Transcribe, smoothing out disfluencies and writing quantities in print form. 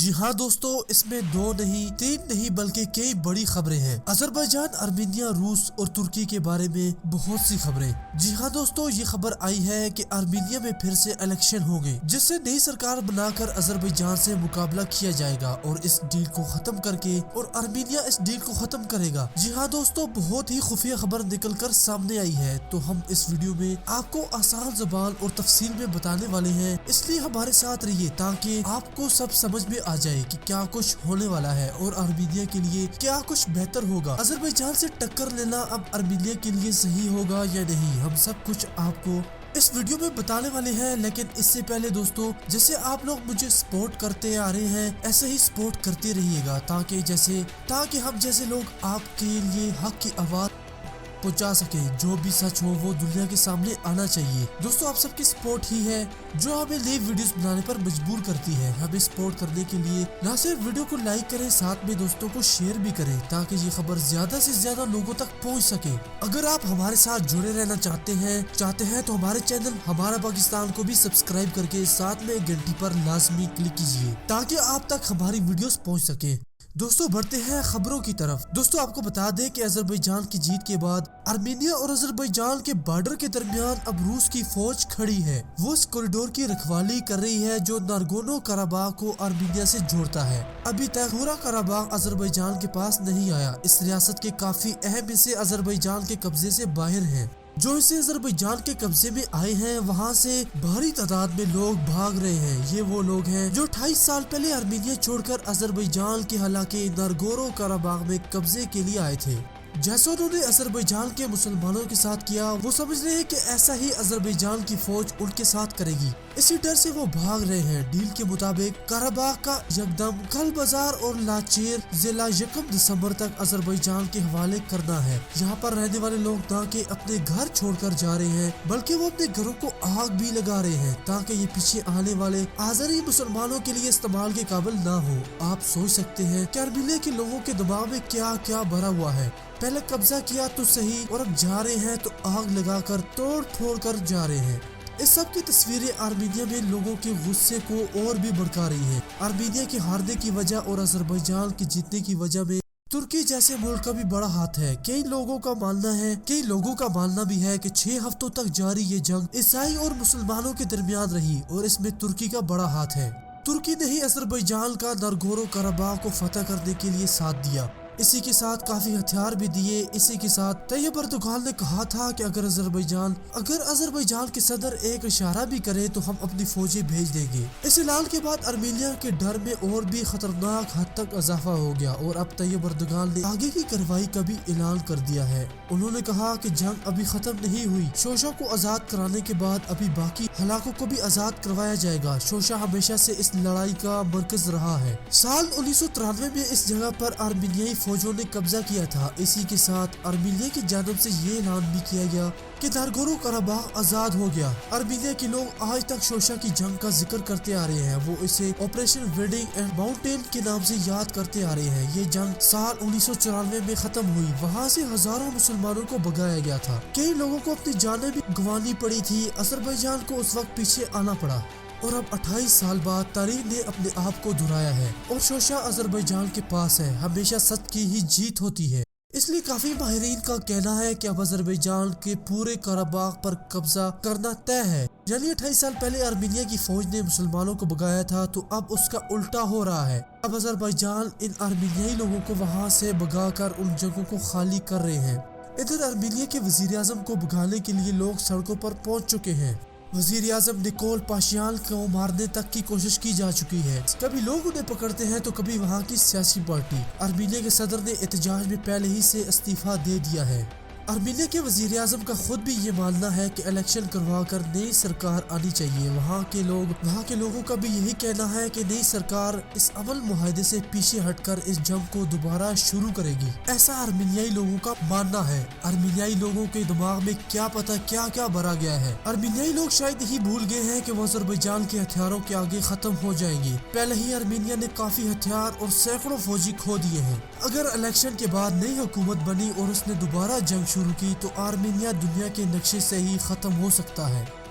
جی ہاں دوستو، اس میں دو نہیں تین نہیں بلکہ کئی بڑی خبریں ہیں۔ آذربائیجان، ارمینیا، روس اور ترکی کے بارے میں بہت سی خبریں۔ جی ہاں دوستو، یہ خبر آئی ہے کہ ارمینیا میں پھر سے الیکشن ہوں گے، جس سے نئی سرکار بنا کر آذربائیجان سے مقابلہ کیا جائے گا اور اس ڈیل کو ختم کر کے اور ارمینیا اس ڈیل کو ختم کرے گا۔ جی ہاں دوستو، بہت ہی خفیہ خبر نکل کر سامنے آئی ہے، تو ہم اس ویڈیو میں آپ کو آسان زبان اور تفصیل میں بتانے والے ہیں، اس لیے ہمارے ساتھ رہیے تاکہ آپ کو سب سمجھ میں آ جائے کہ کیا کچھ ہونے والا ہے اور ارمینیا کے لیے کیا کچھ بہتر ہوگا۔ آذربائیجان سے ٹکر لینا اب ارمینیا کے لیے صحیح ہوگا یا نہیں، ہم سب کچھ آپ کو اس ویڈیو میں بتانے والے ہیں۔ لیکن اس سے پہلے دوستو، جیسے آپ لوگ مجھے سپورٹ کرتے آ رہے ہیں، ایسے ہی سپورٹ کرتے رہیے گا تاکہ ہم جیسے لوگ آپ کے لیے حق کی آواز پہنچا سکے، جو بھی سچ ہو وہ دنیا کے سامنے آنا چاہیے۔ دوستو، آپ سب کی سپورٹ ہی ہے جو ہمیں نئی ویڈیوز بنانے پر مجبور کرتی ہے۔ ہمیں سپورٹ کرنے کے لیے نہ صرف ویڈیو کو لائک کریں، ساتھ میں دوستوں کو شیئر بھی کریں تاکہ یہ خبر زیادہ سے زیادہ لوگوں تک پہنچ سکے۔ اگر آپ ہمارے ساتھ جڑے رہنا چاہتے ہیں تو ہمارے چینل ہمارا پاکستان کو بھی سبسکرائب کر کے ساتھ میں گھنٹی پر لازمی کلک کیجیے تاکہ آپ تک ہماری ویڈیوز پہنچ سکے۔ دوستو، بڑھتے ہیں خبروں کی طرف۔ دوستو، آپ کو بتا دیں کہ آذربائیجان کی جیت کے بعد ارمینیا اور آذربائیجان کے بارڈر کے درمیان اب روس کی فوج کھڑی ہے۔ وہ اس کوریڈور کی رکھوالی کر رہی ہے جو ناگورنو قراباغ کو ارمینیا سے جوڑتا ہے۔ ابھی تک پورا قراباغ آذربائیجان کے پاس نہیں آیا۔ اس ریاست کے کافی اہم حصے آذربائیجان کے قبضے سے باہر ہیں۔ جو اسے آذربائیجان کے قبضے میں آئے ہیں، وہاں سے بھاری تعداد میں لوگ بھاگ رہے ہیں۔ یہ وہ لوگ ہیں جو 28 سال پہلے ارمینیا چھوڑ کر آذربائیجان کے علاقے ناگورنو قراباغ میں قبضے کے لیے آئے تھے۔ جیسا انہوں نے آذربائیجان کے مسلمانوں کے ساتھ کیا، وہ سمجھ رہے ہیں کہ ایسا ہی آذربائیجان کی فوج ان کے ساتھ کرے گی۔ اسی ڈر سے وہ بھاگ رہے ہیں۔ ڈیل کے مطابق قراباغ کا یکدم کل بازار اور لاچیر ضلع 1 دسمبر تک آذربائیجان کے حوالے کرنا ہے۔ یہاں پر رہنے والے لوگ نہ کہ اپنے گھر چھوڑ کر جا رہے ہیں بلکہ وہ اپنے گھروں کو آگ بھی لگا رہے ہیں تاکہ یہ پیچھے آنے والے آذری مسلمانوں کے لیے استعمال کے قابل نہ ہو۔ آپ سوچ سکتے ہیں کہ ارمینیا کے لوگوں کے دماغ میں کیا کیا بھرا ہوا ہے۔ پہلے قبضہ کیا تو صحیح، اور اب جا رہے ہیں تو آگ لگا کر توڑ پھوڑ کر جا رہے ہیں۔ اس سب کی تصویریں ارمینیا میں لوگوں کے غصے کو اور بھی بڑھا رہی ہیں۔ ارمینیا کے ہارنے کی وجہ اور آذربائیجان کے جیتنے کی وجہ میں ترکی جیسے ملک کا بھی بڑا ہاتھ ہے۔ کئی لوگوں کا ماننا بھی ہے کہ 6 ہفتوں تک جاری یہ جنگ عیسائی اور مسلمانوں کے درمیان رہی اور اس میں ترکی کا بڑا ہاتھ ہے۔ ترکی نے ہی آذربائیجان کا ناگورنو قراباغ کو فتح کرنے کے لیے ساتھ دیا، اسی کے ساتھ کافی ہتھیار بھی دیے۔ اسی کے ساتھ طیب اردوغان نے کہا تھا کہ اگر آذربائیجان کے صدر ایک اشارہ بھی کرے تو ہم اپنی فوجیں بھیج دیں گے۔ اس اعلان کے بعد ارمینیا کے ڈر میں اور بھی خطرناک حد تک اضافہ ہو گیا اور اب طیب اردوغان نے آگے کی کارروائی کا بھی اعلان کر دیا ہے۔ انہوں نے کہا کہ جنگ ابھی ختم نہیں ہوئی، شوشا کو آزاد کرانے کے بعد ابھی باقی ہلاکوں کو بھی آزاد کروایا جائے گا۔ شوشا ہمیشہ سے اس لڑائی کا مرکز رہا ہے۔ سال 1993 میں اس جگہ پر ارمینیائی فوجوں نے قبضہ کیا تھا۔ اسی کے ساتھ ارمینیا کی جانب سے یہ اعلان بھی کیا گیا کہ ناگورنو قراباغ آزاد ہو گیا۔ ارمینیا کے لوگ آج تک شوشا کی جنگ کا ذکر کرتے آ رہے ہیں۔ وہ اسے آپریشن ویڈنگ اینڈ ماؤنٹین کے نام سے یاد کرتے آ رہے ہیں۔ یہ جنگ سال 1994 میں ختم ہوئی۔ وہاں سے ہزاروں مسلمانوں کو بھگایا گیا تھا۔ کئی لوگوں کو اپنی جانیں بھی گنوانی پڑی تھی۔ آذربائیجان کو اس وقت پیچھے آنا پڑا اور اب 28 سال بعد تاریخ نے اپنے آپ کو دہرایا ہے اور شوشا آذربائیجان کے پاس ہے۔ ہمیشہ سچ کی ہی جیت ہوتی ہے۔ اس لیے کافی ماہرین کا کہنا ہے کہ اب آذربائیجان کے پورے قراباغ پر قبضہ کرنا طے ہے۔ یعنی 28 سال پہلے ارمینیا کی فوج نے مسلمانوں کو بھگایا تھا تو اب اس کا الٹا ہو رہا ہے۔ اب آذربائیجان ان ارمینیائی لوگوں کو وہاں سے بھگا کر ان جگہوں کو خالی کر رہے ہیں۔ ادھر ارمینیا کے وزیر اعظم کو بھگانے کے لیے لوگ سڑکوں پر پہنچ چکے ہیں۔ وزیر اعظم نکول پاشیان کو مارنے تک کی کوشش کی جا چکی ہے۔ کبھی لوگ انہیں پکڑتے ہیں تو کبھی وہاں کی سیاسی پارٹی۔ ارمینیا کے صدر نے احتجاج میں پہلے ہی سے استعفیٰ دے دیا ہے۔ ارمینیا کے وزیر اعظم کا خود بھی یہ ماننا ہے کہ الیکشن کروا کر نئی سرکار آنی چاہیے۔ وہاں کے لوگوں کا بھی یہی کہنا ہے کہ نئی سرکار اس امن معاہدے سے پیچھے ہٹ کر اس جنگ کو دوبارہ شروع کرے گی، ایسا ارمینیائی لوگوں کا ماننا ہے۔ ارمینیائی لوگوں کے دماغ میں کیا پتا کیا کیا بھرا گیا ہے۔ ارمینیائی لوگ شاید یہی بھول گئے ہیں کہ وہ آذربائیجان کے ہتھیاروں کے آگے ختم ہو جائیں گے۔ پہلے ہی ارمینیا نے کافی ہتھیار اور سینکڑوں فوجی کھو دیے ہیں۔ اگر الیکشن کے بعد نئی حکومت بنی اور اس نے دوبارہ جنگ شروع کی تو ارمینیا دنیا کے نقشے سے ہی ختم ہو سکتا ہے۔